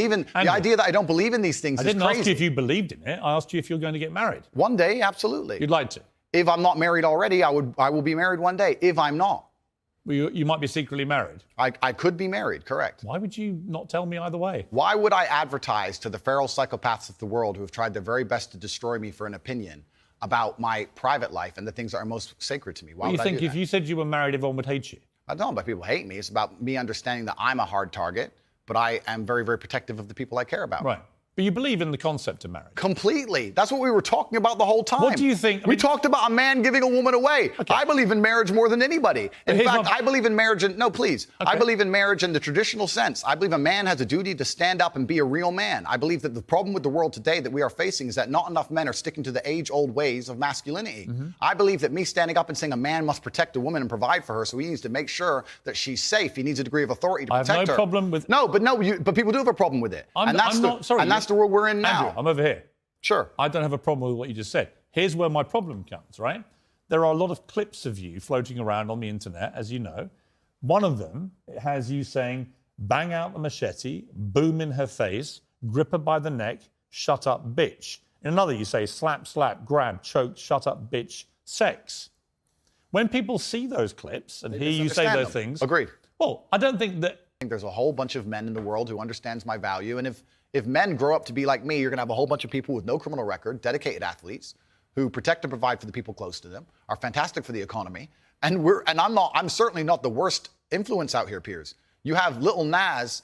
believe in the idea that I don't believe in these things is crazy. I didn't ask you if you believed in it. I asked you if you're going to get married. One day, absolutely. You'd like to? If I'm not married already, I will be married one day. If I'm not. Well, you might be secretly married. I could be married, correct. Why would you not tell me either way? Why would I advertise to the feral psychopaths of the world who have tried their very best to destroy me for an opinion about my private life and the things that are most sacred to me? Why would I do that? If you said you were married, everyone would hate you? I don't know about people hate me. It's about me understanding that I'm a hard target, but I am very, very protective of the people I care about. Right. But you believe in the concept of marriage? Completely. That's what we were talking about the whole time. What do you think? We talked about a man giving a woman away. Okay. I believe in marriage more than anybody. In fact, I believe in marriage no, please. Okay. I believe in marriage in the traditional sense. I believe a man has a duty to stand up and be a real man. I believe that the problem with the world today that we are facing is that not enough men are sticking to the age-old ways of masculinity. Mm-hmm. I believe that me standing up and saying a man must protect a woman and provide for her, so he needs to make sure that she's safe. He needs a degree of authority to protect her. I have no problem with... But people do have a problem with it. That's the world we're in now. I'm over here. Sure. I don't have a problem with what you just said. Here's where my problem comes, right? There are a lot of clips of you floating around on the internet, as you know. One of them has you saying, bang out the machete, boom in her face, grip her by the neck, shut up, bitch. In another, you say, slap, slap, grab, choke, shut up, bitch, sex. When people see those clips and hear you say those things... Agreed. Well, I don't think that... I think there's a whole bunch of men in the world who understands my value, and if men grow up to be like me, you're going to have a whole bunch of people with no criminal record, dedicated athletes, who protect and provide for the people close to them, are fantastic for the economy. And I'm certainly not the worst influence out here, Piers. You have Lil Nas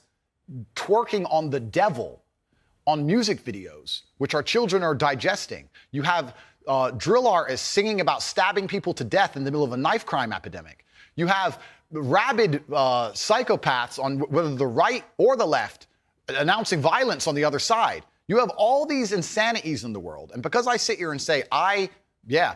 twerking on the devil on music videos, which our children are digesting. You have drill artists singing about stabbing people to death in the middle of a knife crime epidemic. You have rabid psychopaths on whether the right or the left announcing violence on the other side. You have all these insanities in the world. And because I sit here and say,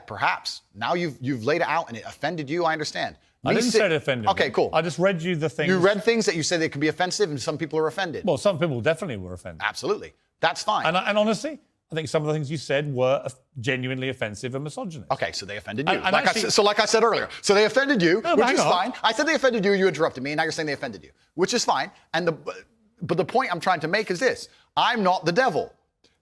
perhaps. Now you've laid it out and it offended you, I understand. I didn't say it offended me. Okay, cool. I just read you the things. You read things that you say they can be offensive and some people are offended. Well, some people definitely were offended. Absolutely. That's fine. And honestly, I think some of the things you said were genuinely offensive and misogynist. Okay, so they offended you. Like I said earlier. So they offended you, which is fine. I said they offended you, you interrupted me, and now you're saying they offended you, which is fine. But the point I'm trying to make is this. I'm not the devil.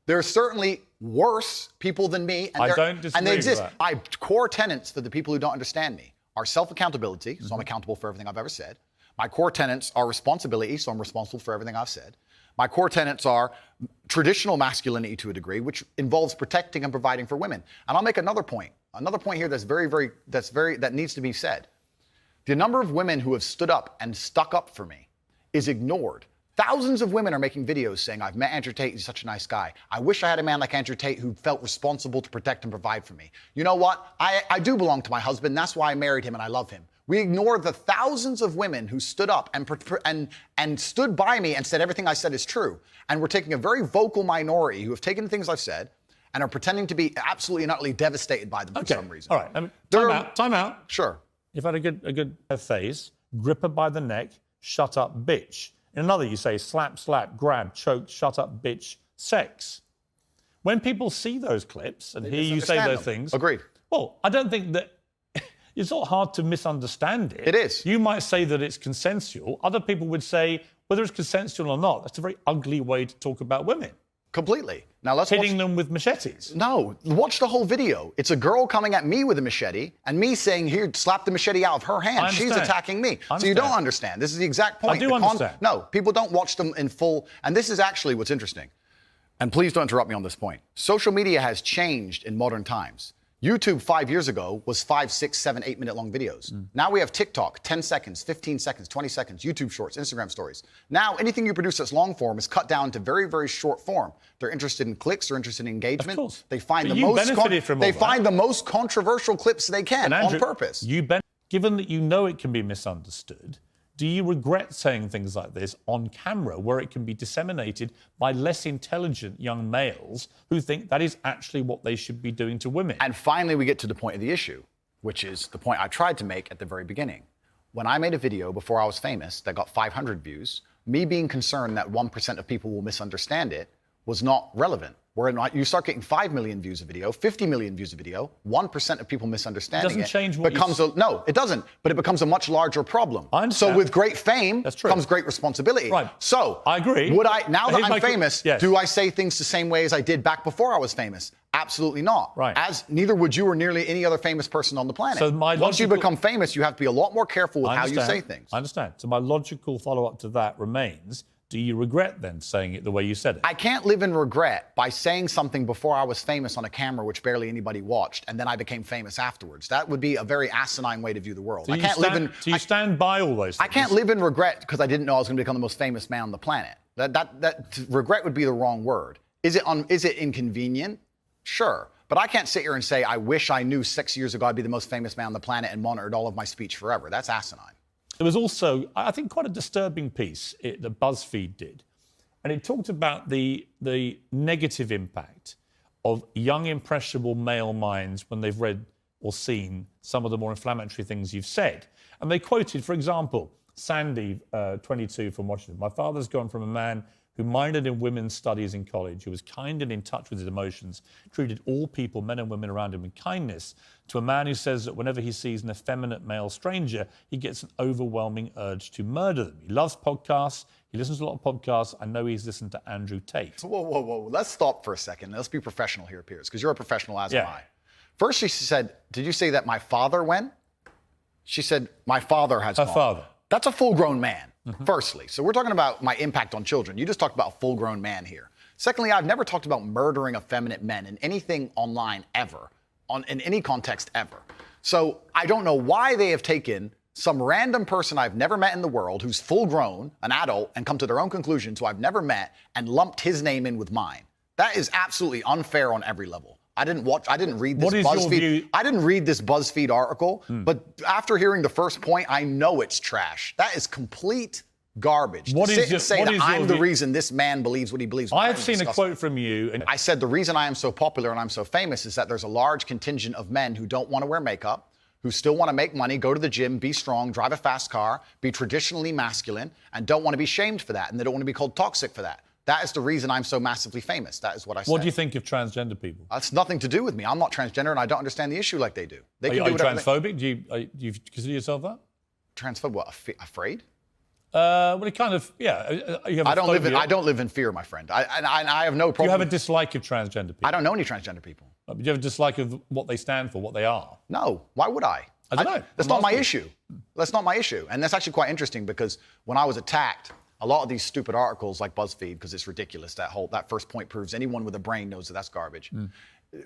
There are certainly worse people than me. And I don't disagree and they exist. With that. My core tenets for the people who don't understand me are self-accountability, so I'm accountable for everything I've ever said. My core tenets are responsibility, so I'm responsible for everything I've said. My core tenets are traditional masculinity to a degree, which involves protecting and providing for women. And I'll make another point here that needs to be said. The number of women who have stood up and stuck up for me is ignored. Thousands of women are making videos saying, I've met Andrew Tate, he's such a nice guy. I wish I had a man like Andrew Tate who felt responsible to protect and provide for me. You know what? I do belong to my husband, that's why I married him and I love him. We ignore the thousands of women who stood up and stood by me and said everything I said is true. And we're taking a very vocal minority who have taken the things I've said and are pretending to be absolutely and utterly devastated by them for some reason. All right, time out. Sure. You've had a good phase, grip her by the neck, shut up, bitch. In another, you say slap, slap, grab, choke, shut up, bitch, sex. When people see those clips and hear you say those things... Agreed. Well, I don't think that... It's not hard to misunderstand it. It is. You might say that it's consensual. Other people would say, whether it's consensual or not, that's a very ugly way to talk about women. Completely. Now let's hitting them with machetes. No, watch the whole video. It's a girl coming at me with a machete and me saying, here, slap the machete out of her hand. She's attacking me. So you don't understand. This is the exact point. I do understand. No, people don't watch them in full. And this is actually what's interesting. And please don't interrupt me on this point. Social media has changed in modern times. YouTube 5 years ago was 5, 6, 7, 8 minute long videos. Now we have TikTok, 10 seconds, 15 seconds, 20 seconds, YouTube shorts, Instagram stories. Now anything you produce that's long form is cut down to very, very short form. They're interested in clicks, they're interested in engagement. Of course. They find the most controversial clips they can on purpose. Given that you know it can be misunderstood, do you regret saying things like this on camera where it can be disseminated by less intelligent young males who think that is actually what they should be doing to women? And finally, we get to the point of the issue, which is the point I tried to make at the very beginning. When I made a video before I was famous that got 500 views, me being concerned that 1% of people will misunderstand it was not relevant. Where you start getting 5 million views a video, 50 million views a video, 1% of people misunderstanding It doesn't change what no, it doesn't. But it becomes a much larger problem. I understand. So with great fame comes great responsibility. Right. So I agree. Now that I'm famous, yes. do I say things the same way as I did back before I was famous? Absolutely not. Right. As neither would you or nearly any other famous person on the planet. So once you become famous, you have to be a lot more careful with how you say things. I understand. So my logical follow-up to that remains, do you regret then saying it the way you said it? I can't live in regret by saying something before I was famous on a camera which barely anybody watched, and then I became famous afterwards. That would be a very asinine way to view the world. So you stand by all those things? I can't live in regret because I didn't know I was going to become the most famous man on the planet. That regret would be the wrong word. Is it inconvenient? Sure. But I can't sit here and say, I wish I knew 6 years ago I'd be the most famous man on the planet and monitored all of my speech forever. That's asinine. There was also, I think, quite a disturbing piece that BuzzFeed did. And it talked about the negative impact of young, impressionable male minds when they've read or seen some of the more inflammatory things you've said. And they quoted, for example, Sandy, 22, from Washington. My father's gone from a man who minored in women's studies in college, who was kind and in touch with his emotions, treated all people, men and women around him, with kindness, to a man who says that whenever he sees an effeminate male stranger, he gets an overwhelming urge to murder them. He loves podcasts. He listens to a lot of podcasts. I know he's listened to Andrew Tate. Whoa. Let's stop for a second. Let's be professional here, Piers, because you're a professional, as am I. First, she said, did you say that my father went? She said, my father has gone. Her father. That's a full-grown man, firstly. So we're talking about my impact on children. You just talked about a full-grown man here. Secondly, I've never talked about murdering effeminate men in anything online ever, in any context ever. So I don't know why they have taken some random person I've never met in the world who's full-grown, an adult, and come to their own conclusions who I've never met and lumped his name in with mine. That is absolutely unfair on every level. I didn't read this BuzzFeed. I didn't read this BuzzFeed article, but after hearing the first point, I know it's trash. That is complete garbage. I'm the reason this man believes what he believes. I have seen a quote from you. And I said the reason I am so popular and I'm so famous is that there's a large contingent of men who don't want to wear makeup, who still want to make money, go to the gym, be strong, drive a fast car, be traditionally masculine, and don't want to be shamed for that, and they don't want to be called toxic for that. That is the reason I'm so massively famous. That is what I said. What do you think of transgender people? That's nothing to do with me. I'm not transgender, and I don't understand the issue like they do. Are you transphobic? Do you consider yourself that? Transphobic? What? Afraid? Well, it kind of, yeah. You have I don't live in fear, my friend. I have no problem. Do you have a dislike of transgender people? I don't know any transgender people. Do you have a dislike of what they stand for, what they are? No. Why would I? I don't know. That's not my issue. That's not my issue. And that's actually quite interesting because when I was attacked, a lot of these stupid articles like BuzzFeed, because it's ridiculous, that first point proves anyone with a brain knows that that's garbage.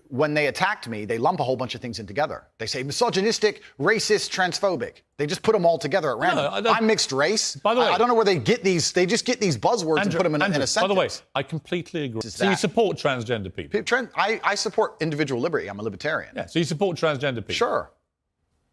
When they attacked me, they lump a whole bunch of things in together. They say misogynistic, racist, transphobic. They just put them all together at random. I'm mixed race. By the way, I don't know where they get these. They just get these buzzwords and put them in a sentence. By the way, I completely agree. So you support transgender people? I support individual liberty. I'm a libertarian. Yeah. So you support transgender people?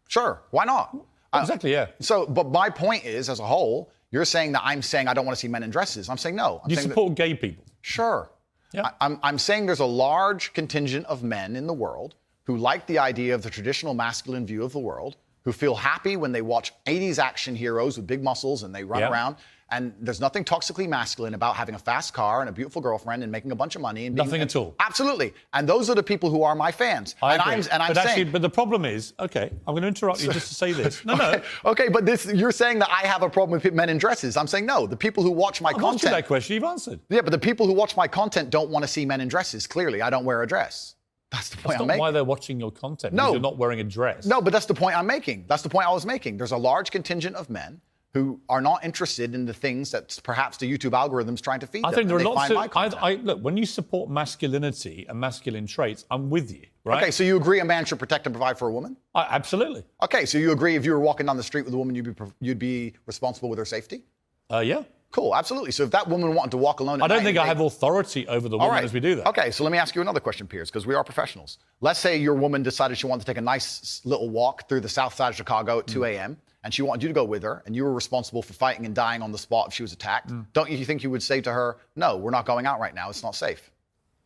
Sure. Why not? Exactly, yeah. So, but my point is, as a whole, you're saying that I'm saying I don't want to see men in dresses. I'm saying no. You support gay people? Sure. Yeah. I'm saying there's a large contingent of men in the world who like the idea of the traditional masculine view of the world, who feel happy when they watch 80s action heroes with big muscles and they run around. And there's nothing toxically masculine about having a fast car and a beautiful girlfriend and making a bunch of money. And nothing at all. Absolutely. And those are the people who are my fans. But the problem is, okay, I'm going to interrupt you just to say this. No. Okay, but you're saying that I have a problem with men in dresses. I'm saying no. The people who watch my content. I've asked you that question. You've answered. Yeah, but the people who watch my content don't want to see men in dresses. Clearly, I don't wear a dress. That's the point I'm making. That's not why they're watching your content. No. You're not wearing a dress. No, but that's the point I'm making. That's the point I was making. There's a large contingent of men who are not interested in the things that perhaps the YouTube algorithm's trying to feed them. I think there are lots of... Look, when you support masculinity and masculine traits, I'm with you, right? Okay, so you agree a man should protect and provide for a woman? Absolutely. Okay, so you agree if you were walking down the street with a woman, you'd be responsible with her safety? Yeah. Cool, absolutely. So if that woman wanted to walk alone I don't think I have authority over the woman as we do that. Okay, so let me ask you another question, Piers, because we are professionals. Let's say your woman decided she wanted to take a nice little walk through the south side of Chicago at 2 a.m., and she wanted you to go with her, and you were responsible for fighting and dying on the spot if she was attacked. Don't you think you would say to her, no, we're not going out right now, it's not safe?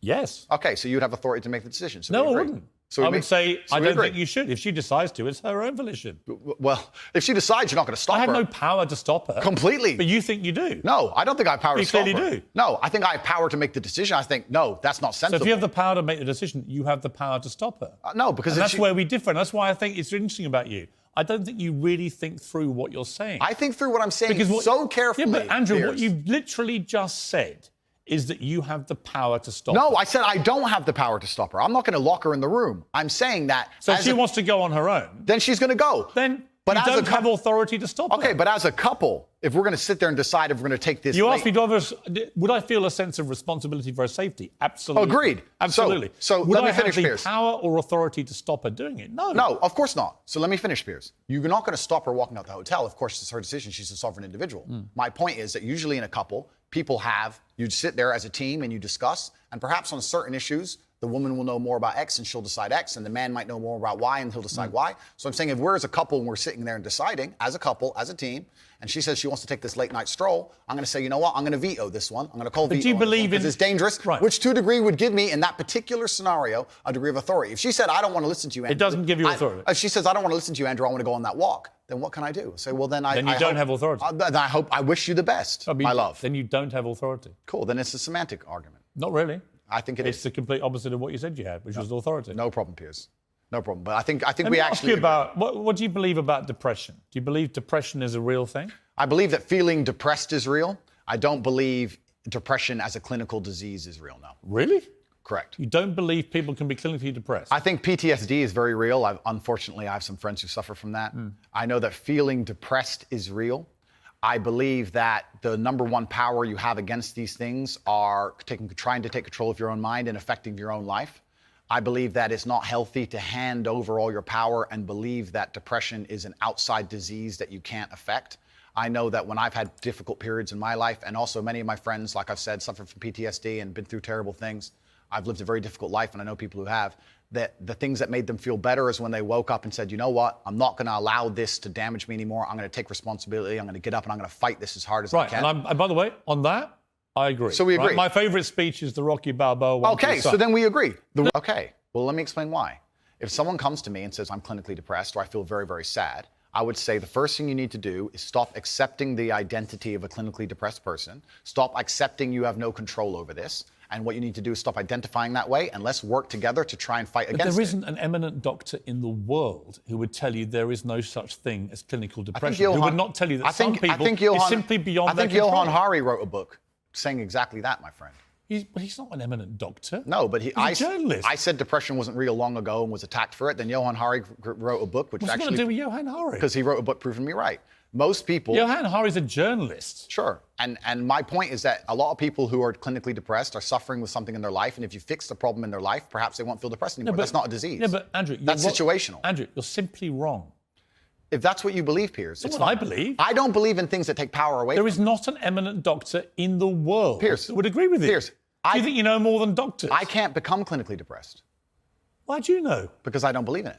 Yes. Okay, so you'd have authority to make the decision. So no, I wouldn't. So I would say so I we don't agree. think you should. If she decides to, it's her own volition. Well, if she decides, you're not going to stop I have her. no power to stop her. Completely. But you think you do. No, I don't think I have power You to stop clearly her. do. No, I think I have power to make the decision. I think, no, that's not So sensible. if you have the power to make the decision, you have the power to stop her. No, because And if that's she- where we differ. And that's why I think it's interesting about you. I don't think you really think through what you're saying. I think through what I'm saying so carefully. Yeah, but Andrew, what Piers. you've literally just said is that you have the power to stop No, her. I said I don't have the power to stop her. I'm not going to lock her in the room. I'm saying that. So if as she a- wants to go on her own, then she's going to go. then But you as a don't have cou- authority to stop her. Okay, but as a couple, if we're going to sit there and decide if we're going to take this. You late- asked me, would I feel a sense of responsibility for her safety? Absolutely. Agreed. Absolutely. So would let me I finish, have the Piers. power or authority to stop her doing it? No. No, of course not. So let me finish, Piers. You're not going to stop her walking out the hotel. Of course, it's her decision. She's a sovereign individual. My point is that usually in a couple, you sit there as a team and you discuss, and perhaps on certain issues, the woman will know more about X and she'll decide X, and the man might know more about Y and he'll decide Y. So I'm saying if we're as a couple and we're sitting there and deciding, as a couple, as a team, and she says she wants to take this late night stroll, I'm going to say, you know what, I'm going to veto this one. I'm going to call veto do you on this one believe because in- it's dangerous, Right. which to a degree would give me, in that particular scenario, a degree of authority. If she said, I don't want to listen to you, Andrew. It doesn't give you authority. If she says, I don't want to listen to you, Andrew, I want to go on that walk, then what can I do? Say, well, then I Then you I don't hope- have authority. Then I wish you the best, I mean, my love. Then you don't have authority. Cool, then it's a semantic argument. Not really. I think it It's is. the complete opposite of what you said you had, which was authority. No problem, Piers. No problem. But I think Let we me ask actually you agree. about what do you believe about depression? Do you believe depression is a real thing? I believe that feeling depressed is real. I don't believe depression as a clinical disease is real, no. Really? Correct. You don't believe people can be clinically depressed? I think PTSD is very real. Unfortunately, I have some friends who suffer from that. I know that feeling depressed is real. I believe that the number one power you have against these things are trying to take control of your own mind and affecting your own life. I believe that it's not healthy to hand over all your power and believe that depression is an outside disease that you can't affect. I know that when I've had difficult periods in my life, and also many of my friends, like I've said, suffer from PTSD and been through terrible things. I've lived a very difficult life, and I know people who have, that the things that made them feel better is when they woke up and said, you know what, I'm not going to allow this to damage me anymore. I'm going to take responsibility. I'm going to get up and I'm going to fight this as hard as I Right, can. and by the way, on that, I agree. So we agree. Right? My favourite speech is the Rocky Balboa one. to Okay, the so sun. then we agree. Okay, well, let me explain why. If someone comes to me and says, I'm clinically depressed or I feel very, very sad, I would say the first thing you need to do is stop accepting the identity of a clinically depressed person. Stop accepting you have no control over this. And what you need to do is stop identifying that way, and let's work together to try and fight But against there it. isn't an eminent doctor in the world who would tell you there is no such thing as clinical I think depression. Who would not tell you that some people it's simply beyond I think their control. Johann Hari wrote a book saying exactly that, my friend. He's not an eminent doctor. No, but He's a journalist. I said depression wasn't real long ago and was attacked for it. Then Johann Hari wrote a book, which What's it got to actually, do with Johann Hari? because he wrote a book proving me right. Most people, Johann Hari's a journalist. sure. And my point is that a lot of people who are clinically depressed are suffering with something in their life, and if you fix the problem in their life, perhaps they won't feel depressed anymore. That's not a disease. Yeah, but Andrew, That's situational. Andrew, you're simply wrong. If that's what you believe, Piers, That's it's what I fine. believe. I don't believe in things that take power away. There is not an eminent doctor in the world Piers, that would agree with you. Piers, Do you think you know more than doctors? I can't become clinically depressed Why do you know? because I don't believe in it.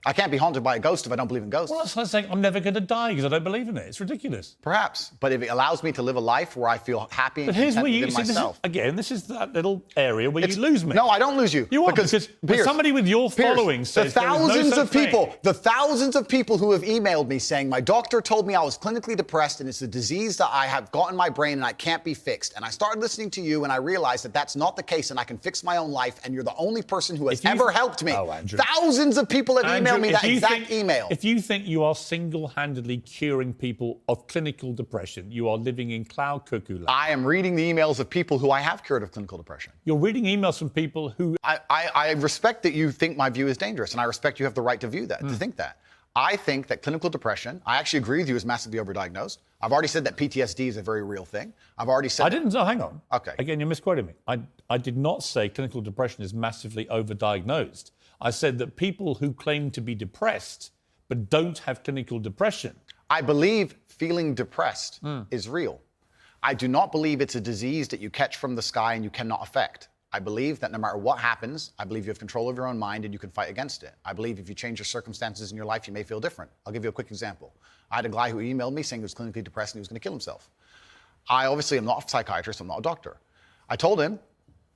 I can't be haunted by a ghost if I don't believe in ghosts. Well, that's like saying I'm never going to die because I don't believe in it. It's ridiculous. Perhaps, but if it allows me to live a life where I feel happy and But here's content where you within see, this is, myself. again, this is that little area where you lose me. No, I don't lose you. You are, because Piers, somebody with your Piers, following says the there is no thousands such of people, thing. the thousands of people who have emailed me saying my doctor told me I was clinically depressed and it's a disease that I have got in my brain and I can't be fixed. And I started listening to you and I realized that that's not the case and I can fix my own life and you're the only person who has If you- ever helped me. Oh, Andrew. Thousands of people have Andrew, emailed me if that you exact email. If you think you are single-handedly curing people of clinical depression, you are living in cloud cuckoo land. I am reading the emails of people who I have cured of clinical depression. You're reading emails from people who... I respect that you think my view is dangerous, and I respect you have the right to view that, to think that. I think that clinical depression, I actually agree with you, is massively overdiagnosed. I've already said that PTSD is a very real thing. I've already said... I didn't... No, hang on. Okay. Again, you're misquoting me. I did not say clinical depression is massively overdiagnosed. I said that people who claim to be depressed but don't have clinical depression... I believe feeling depressed is real. I do not believe it's a disease that you catch from the sky and you cannot affect. I believe that no matter what happens, I believe you have control of your own mind and you can fight against it. I believe if you change your circumstances in your life, you may feel different. I'll give you a quick example. I had a guy who emailed me saying he was clinically depressed and he was going to kill himself. I obviously am not a psychiatrist, I'm not a doctor. I told him,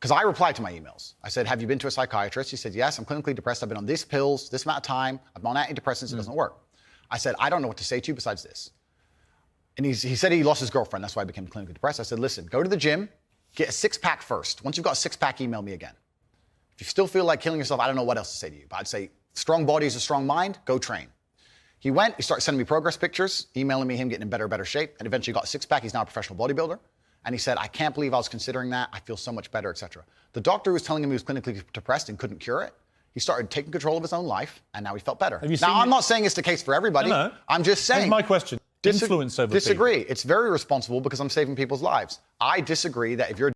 because I replied to my emails. I said, have you been to a psychiatrist? He said, yes, I'm clinically depressed. I've been on these pills, this amount of time. I'm on antidepressants. It doesn't work. I said, I don't know what to say to you besides this. And he said he lost his girlfriend. That's why he became clinically depressed. I said, listen, go to the gym, get a six-pack first. Once you've got a six-pack, email me again. If you still feel like killing yourself, I don't know what else to say to you. But I'd say, strong body is a strong mind. Go train. He went, he started sending me progress pictures, emailing me him getting in better shape, and eventually got a six-pack. He's now a professional bodybuilder. And he said, I can't believe I was considering that. I feel so much better, etc. The doctor who was telling him he was clinically depressed and couldn't cure it, he started taking control of his own life, and now he felt better. Now, I'm not saying it's the case for everybody. No. I'm just saying. Here's my question. Influence over Disagree. people. It's very responsible because I'm saving people's lives. I disagree that if you're